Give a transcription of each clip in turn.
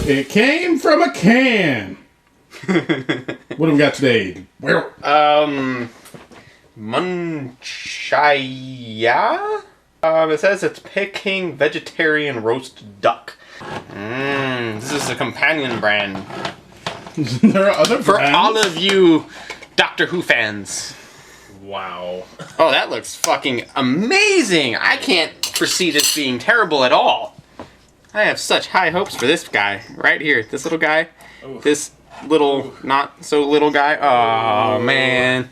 It came from a can. What do we got today? Munchaya? It says it's Peking vegetarian roast duck. This is a companion brand. There are other brands? For all of you Doctor Who fans. Wow. Oh, that looks fucking amazing. I can't foresee this being terrible at all. I have such high hopes for this guy. Right here. This little guy. Oof. This little, not so little guy. Oh, man.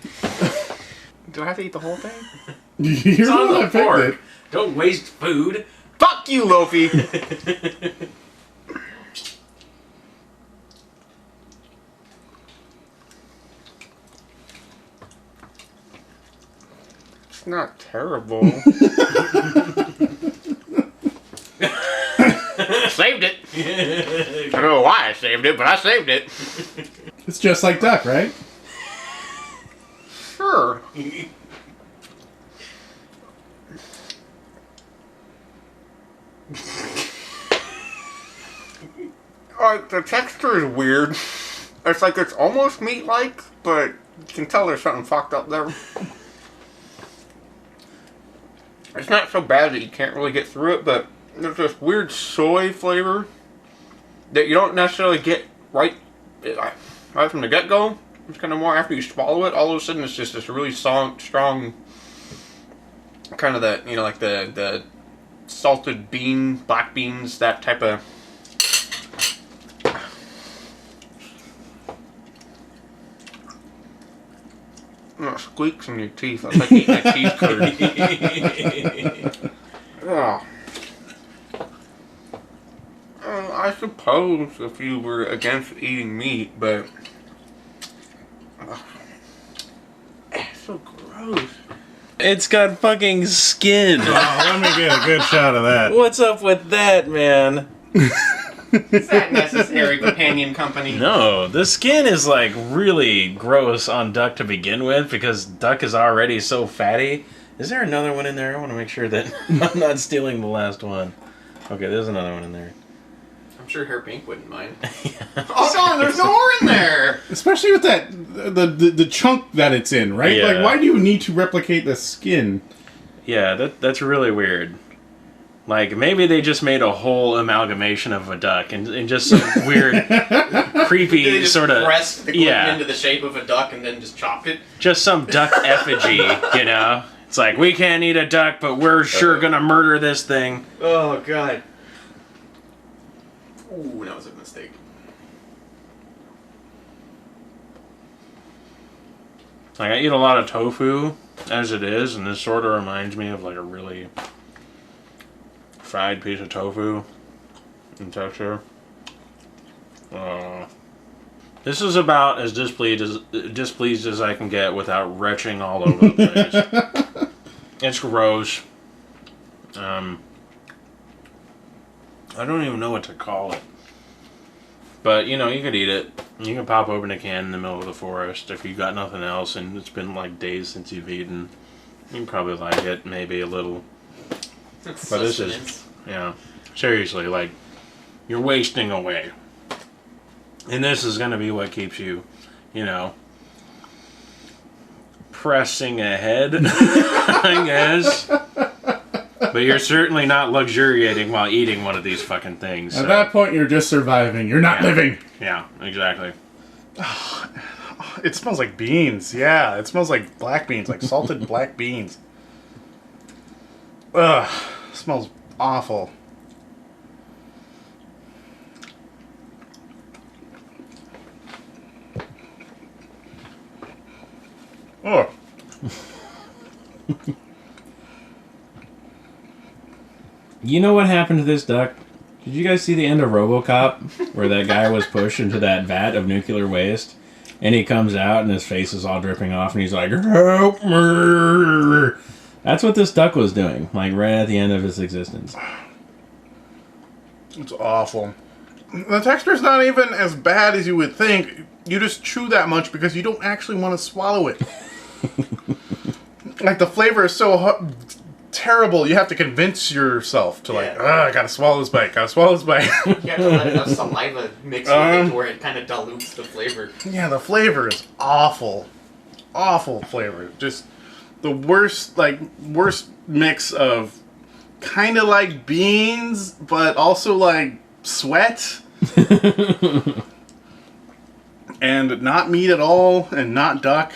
Do I have to eat the whole thing? You're on the fork. Don't waste food. Fuck you, Lofi. It's not terrible. Saved it. I don't know why I saved it, but I saved it. It's just like duck, right? Sure. The texture is weird. It's like it's almost meat-like, but you can tell there's something fucked up there. It's not so bad that you can't really get through it, but there's this weird soy flavor that you don't necessarily get right from the get-go. It's kind of more after you swallow it. All of a sudden, it's just this really strong kind of the, you know, like the salted black beans, that type of. It squeaks in your teeth. It's like eating a cheese curd. Oh. I suppose if you were against eating meat, but it's so gross. It's got fucking skin. Oh, let me get a good shot of that. What's up with that, man? Is that necessary, companion company? No, the skin is like really gross on duck to begin with because duck is already so fatty. Is there another one in there? I want to make sure that I'm not stealing the last one. Okay, there's another one in there. I'm sure Hair Pink wouldn't mind. Oh darn, there's no more in there! Especially with that, the chunk that it's in, right? Yeah. Like, why do you need to replicate the skin? Yeah, that's really weird. Like, maybe they just made a whole amalgamation of a duck and just some weird, creepy they just sort of... pressed the gluten into the shape of a duck and then just chopped it? Just some duck effigy, you know? It's like, we can't eat a duck, but we're sure gonna murder this thing. Oh, God. Ooh, that was a mistake. Like, I eat a lot of tofu as it is, and this sort of reminds me of like a really fried piece of tofu in texture. This is about as displeased as I can get without retching all over the place. It's gross. I don't even know what to call it. But, you know, you could eat it. You can pop open a can in the middle of the forest if you've got nothing else and it's been like days since you've eaten. You can probably like it, maybe a little. But this is, yeah, seriously, like, you're wasting away. And this is going to be what keeps you, you know, pressing ahead, I guess. But you're certainly not luxuriating while eating one of these fucking things. So. At that point, you're just surviving. You're not living. Yeah, exactly. Oh, it smells like beans. Yeah, it smells like black beans, like salted black beans. Ugh, it smells awful. Oh. You know what happened to this duck? Did you guys see the end of RoboCop? Where that guy was pushed into that vat of nuclear waste? And he comes out and his face is all dripping off and he's like, help me! That's what this duck was doing. Like right at the end of its existence. It's awful. The texture's not even as bad as you would think. You just chew that much because you don't actually want to swallow it. Like the flavor is so terrible. You have to convince yourself to like, Yeah. I gotta swallow this bite. Gotta swallow this bite. You have to let enough saliva mix with it to where it kind of dilutes the flavor. Yeah, the flavor is awful. Awful flavor. Just the worst mix of kind of like beans, but also like sweat. And not meat at all, and not duck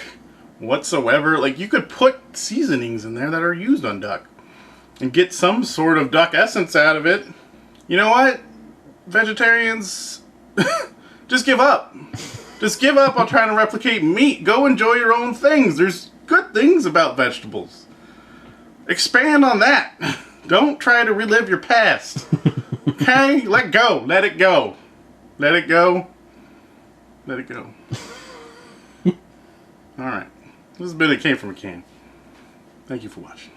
whatsoever. Like, you could put seasonings in there that are used on duck and get some sort of duck essence out of it. You know what? Vegetarians, just give up. Just give up on trying to replicate meat. Go enjoy your own things. There's good things about vegetables. Expand on that. Don't try to relive your past. Okay? Let go. Let it go. Let it go. Let it go. Alright. This has been It Came From a Can. Thank you for watching.